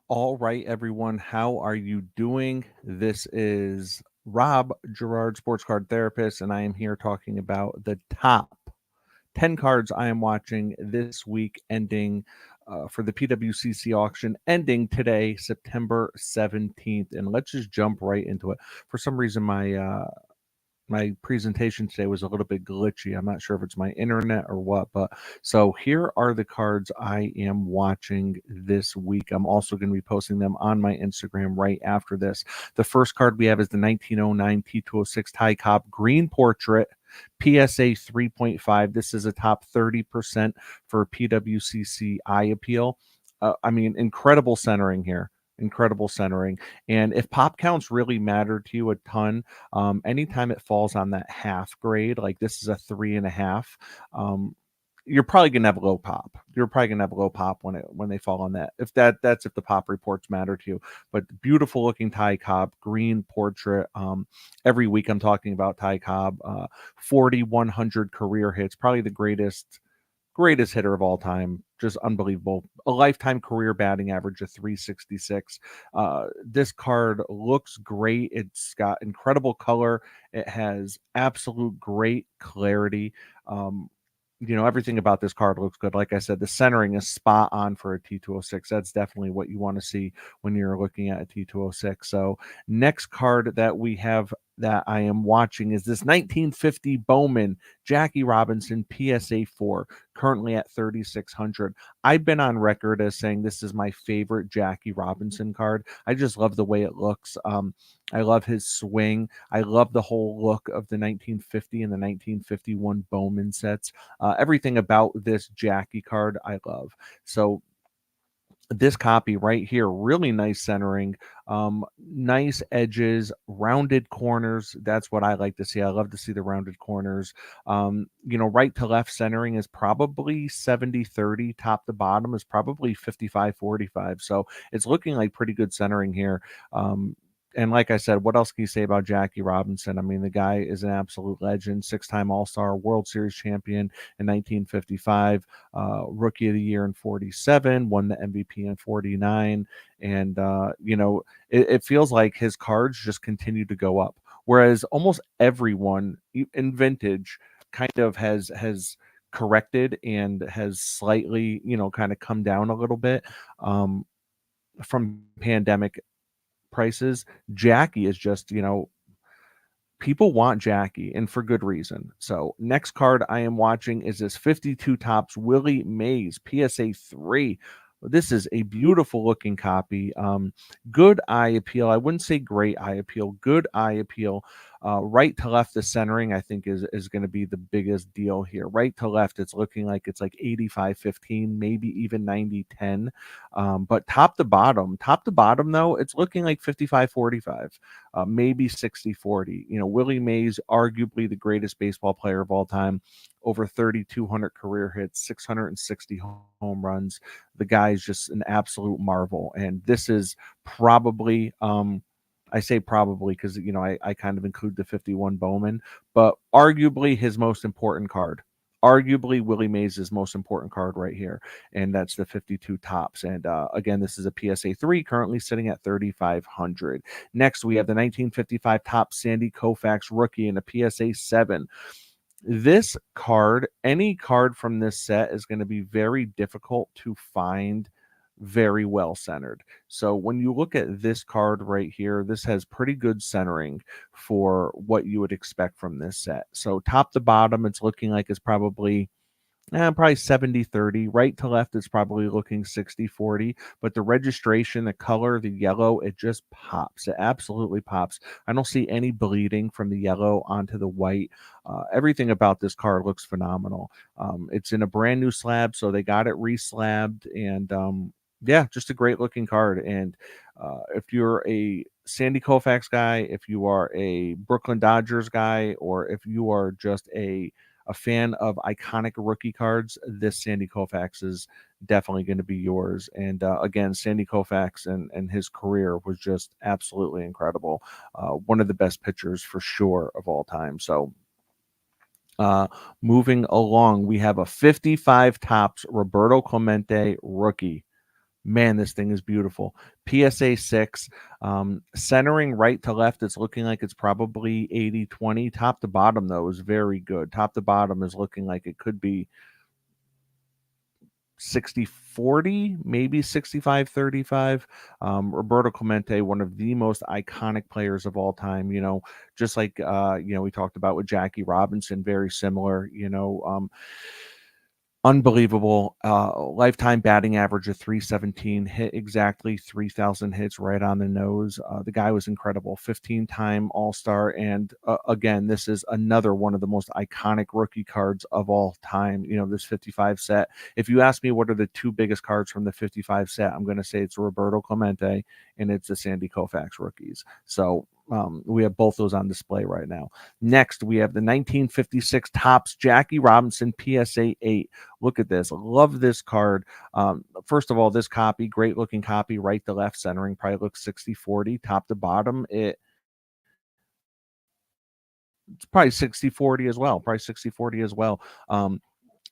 All right, everyone. How are you doing? This is Rob Gerard, sports card therapist, and I am here talking about the top 10 cards I am watching this week, ending for the PWCC auction, ending today, September 17th. And let's just jump right into it. For some reason, my presentation today was a little bit glitchy. I'm not sure if it's my internet or what, but so here are the cards I am watching this week. I'm also going to be posting them on my Instagram right after this. The first card we have is the 1909 T206 Ty Cobb Green Portrait. PSA 3.5. This is a top 30% for PWCC eye appeal. Incredible centering here. Incredible centering. And if pop counts really matter to you a ton, anytime it falls on that half grade, like this is a 3.5, you're probably gonna have a low pop. You're probably gonna have a low pop when they fall on that. That's if the pop reports matter to you. But beautiful looking Ty Cobb green portrait. Every week I'm talking about Ty Cobb. 4,100 career hits, probably the greatest hitter of all time. Just unbelievable. A lifetime career batting average of 366. This card looks great. It's got incredible color. It has absolute great clarity. Everything about this card looks good. Like I said, the centering is spot on for a T206. That's definitely what you want to see when you're looking at a T206. So next card that we have that I am watching is this 1950 Bowman Jackie Robinson PSA 4, currently at 3,600. I've been on record as saying this is my favorite Jackie Robinson card. I just love the way it looks. I love his swing. I love the whole look of the 1950 and the 1951 Bowman sets. Everything about this Jackie card I love. So this copy right here, really nice centering, nice edges, rounded corners. That's what I like to see. I love to see the rounded corners. Right to left centering is probably 70-30. Top to bottom is probably 55-45. So it's looking like pretty good centering here. And like I said, what else can you say about Jackie Robinson? I mean, the guy is an absolute legend, six-time All-Star, World Series champion in 1955, Rookie of the Year in 47, won the MVP in 49. And, it feels like his cards just continue to go up. Whereas almost everyone in vintage kind of has corrected and has slightly, kind of come down a little bit from pandemic prices. Jackie is just, people want Jackie, and for good reason. So next card I am watching is this 52 Tops Willie Mays PSA 3. This is a beautiful looking copy. Good eye appeal. I wouldn't say great eye appeal. Good eye appeal. Right to left, the centering I think is going to be the biggest deal here. Right to left, it's looking like it's like 85-15, maybe even 90-10. But top to bottom though, it's looking like 55-45, maybe 60-40. Willie Mays, arguably the greatest baseball player of all time, over 3,200 career hits, 660 home runs. The guy is just an absolute marvel. And this is probably, I say probably because, I kind of include the 51 Bowman, but arguably his most important card. Arguably Willie Mays' most important card right here, and that's the 52 Tops. And again, this is a PSA 3, currently sitting at 3,500. Next, we have the 1955 Topps Sandy Koufax rookie in a PSA 7. This card, any card from this set, is going to be very difficult to find very well centered. So when you look at this card right here, this has pretty good centering for what you would expect from this set. So top to bottom, it's looking like it's probably 70-30. Right to left, it's probably looking 60-40. But the registration, the color, the yellow, it just pops. It absolutely pops. I don't see any bleeding from the yellow onto the white. Everything about this card looks phenomenal. It's in a brand new slab, so they got it reslabbed. And just a great looking card. And if you're a Sandy Koufax guy, if you are a Brooklyn Dodgers guy, or if you are just a fan of iconic rookie cards, this Sandy Koufax is definitely going to be yours. And again, Sandy Koufax and his career was just absolutely incredible. One of the best pitchers for sure of all time. So moving along, we have a 55 Tops Roberto Clemente rookie. Man, this thing is beautiful. PSA 6, centering right to left, it's looking like it's probably 80-20. Top to bottom, though, is very good. Top to bottom is looking like it could be 60-40, maybe 65-35. Roberto Clemente, one of the most iconic players of all time, just like, we talked about with Jackie Robinson, very similar, unbelievable. Lifetime batting average of 317, hit exactly 3,000 hits right on the nose. The guy was incredible. 15-time All-Star. And again, this is another one of the most iconic rookie cards of all time. This 55 set. If you ask me what are the two biggest cards from the 55 set, I'm going to say it's Roberto Clemente and it's the Sandy Koufax rookies. So we have both those on display right now. Next, we have the 1956 Topps Jackie Robinson PSA 8. Look at this. Love this card. First of all, this copy, great looking copy, right to left centering, probably looks 60-40. Top to bottom, it's probably 60-40 as well. Probably 60-40 as well.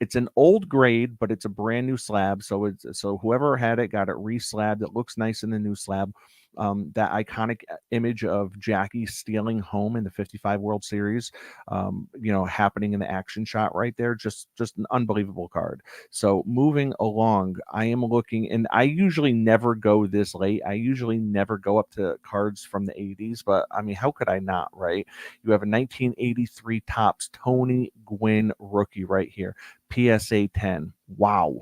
It's an old grade, but it's a brand new slab. So whoever had it got it re-slabbed. It looks nice in the new slab. That iconic image of Jackie stealing home in the 55 World Series, happening in the action shot right there. Just an unbelievable card. So moving along, I am looking, and I usually never go this late. I usually never go up to cards from the 80s, but I mean, how could I not, right? You have a 1983 Topps Tony Gwynn rookie right here. PSA 10. Wow.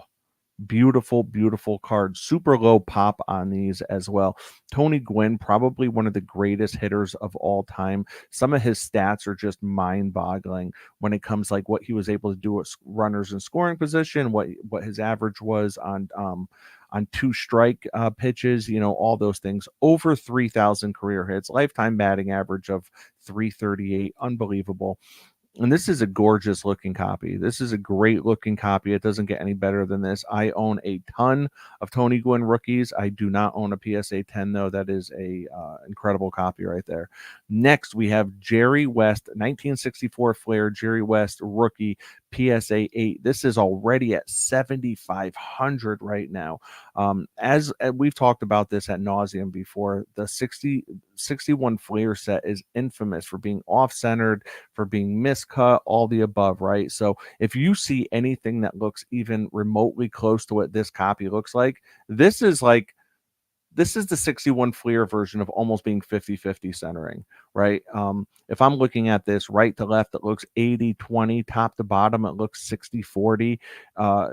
Beautiful, beautiful card. Super low pop on these as well. Tony Gwynn, probably one of the greatest hitters of all time. Some of his stats are just mind-boggling when it comes like what he was able to do with runners in scoring position, what his average was on two strike pitches, all those things. Over 3,000 career hits, lifetime batting average of 338. Unbelievable. And this is a gorgeous looking copy. This is a great looking copy. It doesn't get any better than this. I own a ton of Tony Gwynn rookies. I do not own a PSA 10 though. That is a incredible copy right there. Next, we have Jerry West, 1964 Flair, Jerry West rookie, PSA 8. This is already at 7,500 right now. As we've talked about this at nauseum before, the 61 Flair set is infamous for being off-centered, for being miscut, all the above, right? So if you see anything that looks even remotely close to what this copy looks like, this is the 61 Fleer version of almost being 50-50 centering, right? If I'm looking at this right to left, it looks 80-20. Top to bottom, it looks 60-40.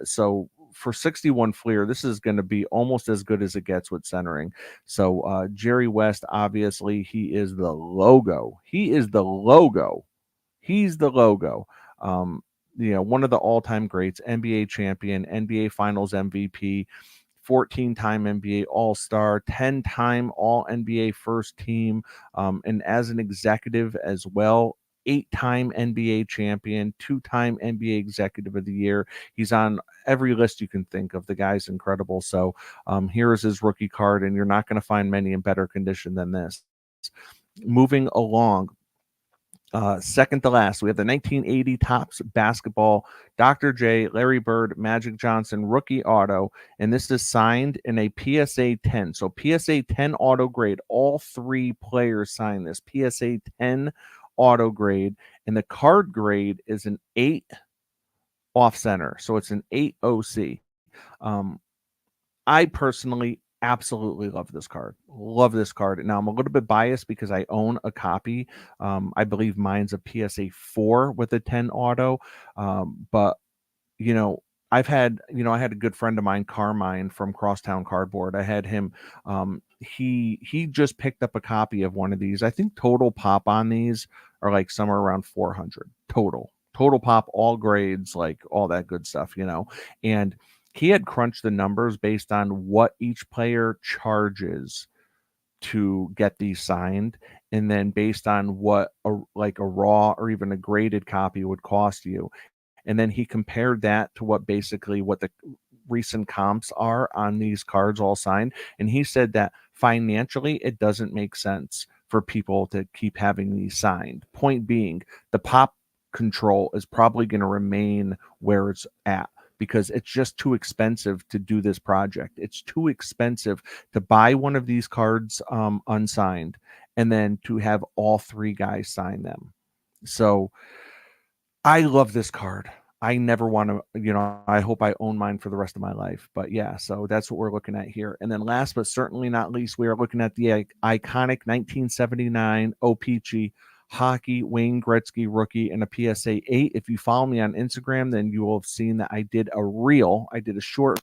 So for 61 Fleer, this is going to be almost as good as it gets with centering. So Jerry West, obviously, he is the logo. He's the logo. One of the all-time greats, NBA champion, NBA Finals MVP, 14-time NBA All-Star, 10-time All-NBA First Team, and as an executive as well, 8-time NBA champion, 2-time NBA Executive of the Year. He's on every list you can think of. The guy's incredible. So here is his rookie card, and you're not going to find many in better condition than this. Moving along, second to last, we have the 1980 Topps Basketball Dr. J, Larry Bird, Magic Johnson rookie auto, and this is signed in a PSA 10. So PSA 10 auto grade. All three players signed this PSA 10 auto grade, and the card grade is an 8 off center. So it's an 8 OC. I personally absolutely love this card. Love this card. Now, I'm a little bit biased because I own a copy. I believe mine's a PSA 4 with a 10 auto. But, I had a good friend of mine, Carmine from Crosstown Cardboard. I had him. He just picked up a copy of one of these. I think total pop on these are like somewhere around 400 total pop, all grades, like all that good stuff, and he had crunched the numbers based on what each player charges to get these signed, and then based on what a raw or even a graded copy would cost you. And then he compared that to what the recent comps are on these cards all signed. And he said that financially, it doesn't make sense for people to keep having these signed. Point being, the pop control is probably going to remain where it's at. because it's just too expensive to do this project. It's too expensive to buy one of these cards unsigned and then to have all three guys sign them. So I love this card. I never want to, I hope I own mine for the rest of my life. But yeah, so that's what we're looking at here. And then last but certainly not least, we are looking at the iconic 1979 O-Pee-Chee hockey Wayne Gretzky rookie and a PSA 8. If you follow me on Instagram, then you will have seen that I did a reel. I did a short